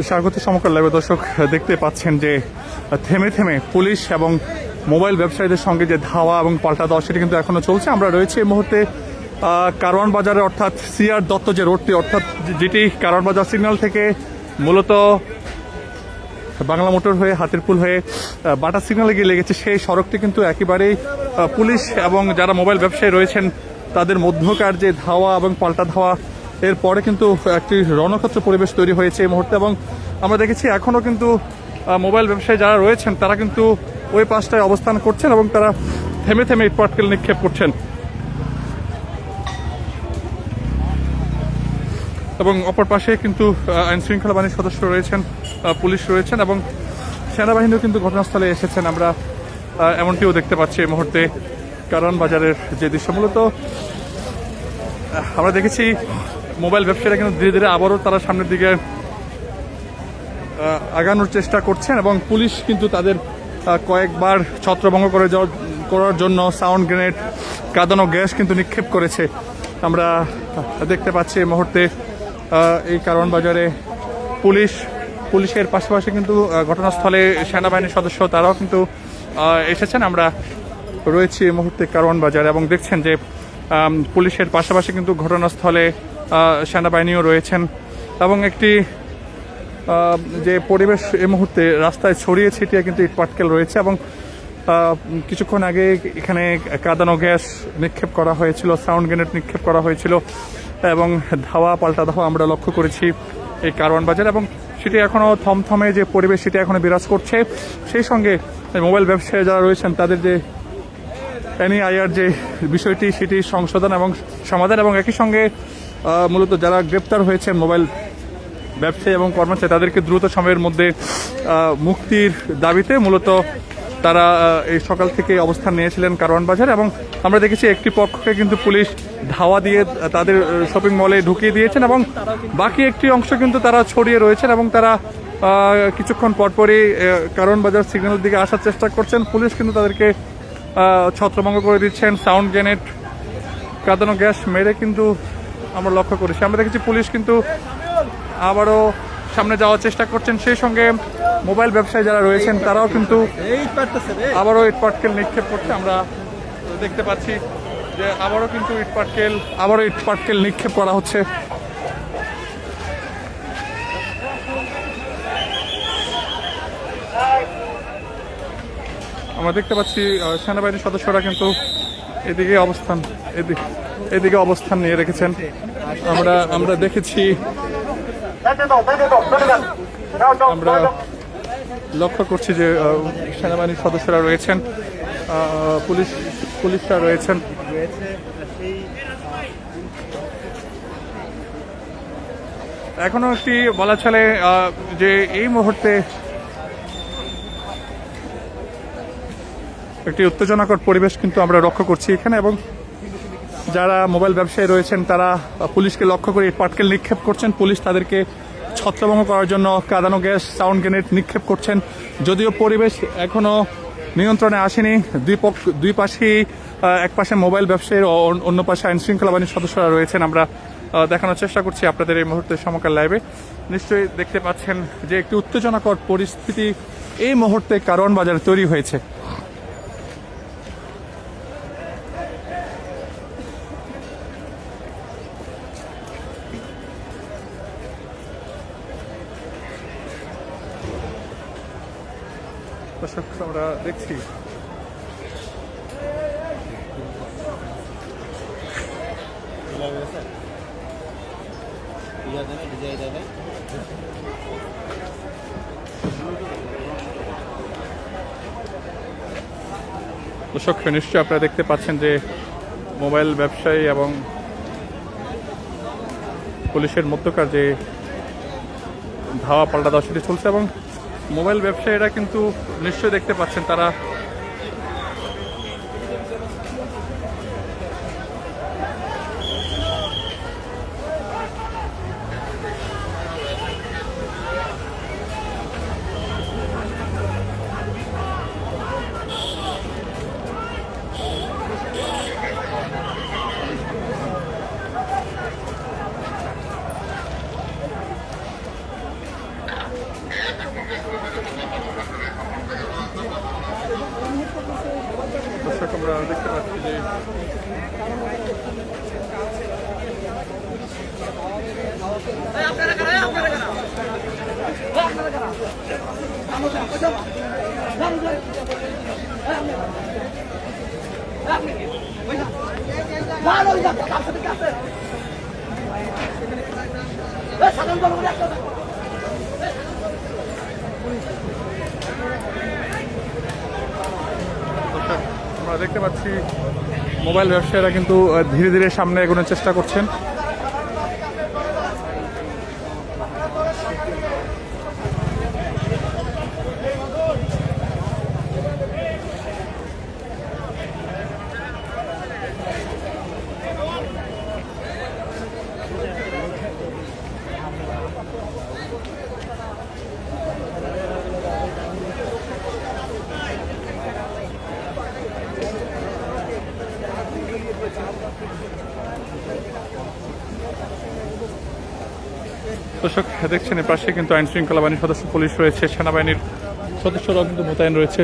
স্বাগত সমকাল লাইভে দর্শক দেখতে পাচ্ছেন যে থেমে থেমে পুলিশ এবং মোবাইল ব্যবসায়ীদের সঙ্গে যে ধাওয়া এবং পাল্টা দেওয়া সেটি কিন্তু এখনো চলছে। আমরা রয়েছে এই মুহূর্তে কারওয়ান বাজারে, অর্থাৎ সিআর দত্ত যে রোডটি, অর্থাৎ যেটি কারওয়ান বাজার সিগন্যাল থেকে মূলত বাংলা মোটর হয়ে হাতিরপুল হয়ে বাটা সিগন্যালে গিয়ে লেগেছে, সেই সড়কটি কিন্তু একেবারেই পুলিশ এবং যারা মোবাইল ব্যবসায়ী রয়েছেন তাদের মধ্যকার যে ধাওয়া এবং পাল্টা ধাওয়া, এরপরে কিন্তু একটি রণক্ষেত্র পরিবেশ তৈরি হয়েছে এই মুহূর্তে। এবং আমরা দেখেছি এখনও কিন্তু মোবাইল ব্যবসায়ী যারা রয়েছেন তারা কিন্তু ওই পাশটায় অবস্থান করছেন এবং তারা থেমে থেমে ইট পাটকেল নিক্ষেপ করছেন। এবং অপর পাশে কিন্তু আইন শৃঙ্খলা বাহিনীর সদস্য রয়েছেন, পুলিশ রয়েছেন এবং সেনাবাহিনীও কিন্তু ঘটনাস্থলে এসেছেন। আমরা এমনটিও দেখতে পাচ্ছি এই মুহূর্তে কারওয়ান বাজারের যে দৃশ্য। মূলত আমরা দেখেছি মোবাইল ব্যবসায়ীরা কিন্তু ধীরে ধীরে আবারও তারা সামনের দিকে আগানোর চেষ্টা করছেন এবং পুলিশ কিন্তু তাদের কয়েকবার ছত্রভঙ্গ করার জন্য সাউন্ড গ্রেনেড, কাঁদানো গ্যাস কিন্তু নিক্ষেপ করেছে। আমরা দেখতে পাচ্ছি এই মুহূর্তে এই কারওয়ান বাজারে পুলিশের পাশাপাশি কিন্তু ঘটনাস্থলে সেনাবাহিনীর সদস্য তারাও কিন্তু এসেছেন। আমরা রয়েছি এই মুহূর্তে কারওয়ান বাজারে এবং দেখছেন যে পুলিশের পাশাপাশি কিন্তু ঘটনাস্থলে সেনাবাহিনীও রয়েছেন এবং একটি যে পরিবেশ এই মুহূর্তে রাস্তায় ছড়িয়ে ছিটিয়ে কিন্তু ইটপাটকেল রয়েছে এবং কিছুক্ষণ আগে এখানে কাঁদানো গ্যাস নিক্ষেপ করা হয়েছিল, সাউন্ড গ্রেনেড নিক্ষেপ করা হয়েছিল এবং ধাওয়া পাল্টা ধাওয়া আমরা লক্ষ্য করেছি এই কারওয়ান বাজার। এবং সেটি এখনও থমথমে যে পরিবেশ সেটি এখনও বিরাজ করছে। সেই সঙ্গে মোবাইল ব্যবসায়ী যারা রয়েছেন তাদের যে এনআইআর যে বিষয়টি সেটি সংশোধন এবং সমাধান এবং একই সঙ্গে মূলত যারা গ্রেপ্তার হয়েছে মোবাইল ব্যবসায়ী এবং কর্মচারী তাদেরকে দ্রুত সময়ের মধ্যে মুক্তির দাবিতে মূলত তারা এই সকাল থেকে অবস্থান নিয়েছিলেন কারওয়ান বাজার। এবং আমরা দেখেছি একটি পক্ষকে কিন্তু পুলিশ ধাওয়া দিয়ে তাদের শপিং মলে ঢুকিয়ে দিয়েছেন এবং বাকি একটি অংশ কিন্তু তারা ছড়িয়ে রয়েছেন এবং তারা কিছুক্ষণ পরপরই কারওয়ান বাজার সিগন্যালের দিকে আসার চেষ্টা করছেন। পুলিশ কিন্তু তাদেরকে ছত্রভঙ্গ করে দিচ্ছেন, সাউন্ড গ্রেনেড, কাঁদানো গ্যাস মেরে কিন্তু আমরা লক্ষ্য করেছি। আমরা দেখেছি পুলিশ কিন্তু আবারও সামনে যাওয়ার চেষ্টা করছেন। সেই সঙ্গে মোবাইল ব্যবসায়ী যারা রয়েছেন তারাও কিন্তু আবারও ইটপাটকেল নিক্ষেপ করছে। আমরা দেখতে পাচ্ছি যে আবারও কিন্তু ইটপাটকেল নিক্ষেপ করা হচ্ছে। আমরা দেখতে পাচ্ছি সেনাবাহিনীর সদস্যরা কিন্তু এদিকে অবস্থান নিয়ে রেখেছেন। আমরা দেখেছি, আমরা লক্ষ্য করছি যে সেনাবাহিনীর সদস্যরা রয়েছেন, পুলিশরা রয়েছেন। এখনো একটি বলা চলে যে এই মুহূর্তে একটি উত্তেজনাকর পরিবেশ কিন্তু আমরা লক্ষ্য করছি এখানে। এবং যারা মোবাইল ব্যবসায়ী রয়েছেন তারা পুলিশকে লক্ষ্য করে ইটপাটকেল নিক্ষেপ করছেন। পুলিশ তাদেরকে ছত্রভঙ্গ করার জন্য কাঁদানো গ্যাস, সাউন্ড গ্রেনেড নিক্ষেপ করছেন। যদিও পরিবেশ এখনো নিয়ন্ত্রণে আসেনি, দুই পাশেই, এক পাশে মোবাইল ব্যবসায়ী ও অন্য পাশে আইন শৃঙ্খলা বাহিনীর সদস্যরা রয়েছেন। আমরা দেখানোর চেষ্টা করছি আপনাদের এই মুহূর্তে সমকাল লাইভে। নিশ্চয়ই দেখতে পাচ্ছেন যে একটি উত্তেজনাকর পরিস্থিতি এই মুহূর্তে কারওয়ান বাজারে তৈরি হয়েছে। দর্শক আমরা দেখছি দর্শক নিশ্চয়ই আপনারা দেখতে পাচ্ছেন যে মোবাইল ব্যবসায়ী এবং পুলিশের মধ্যকার যে ধাওয়া পাল্টা দেওয়া সেটি চলছে। এবং মোবাইল ব্যবসায়ীরা কিন্তু নিশ্চয়ই দেখতে পাচ্ছেন তারা দেখতে পাচ্ছি যে আমরা দেখতে পাচ্ছি মোবাইল ব্যবসায়ীরা কিন্তু ধীরে ধীরে সামনে এগোনোর চেষ্টা করছেন। দর্শক দেখছেন এর পাশে কিন্তু আইন শৃঙ্খলা বাহিনীর সদস্য পুলিশ রয়েছে, সেনাবাহিনীর সদস্যরাও কিন্তু মোতায়েন রয়েছে।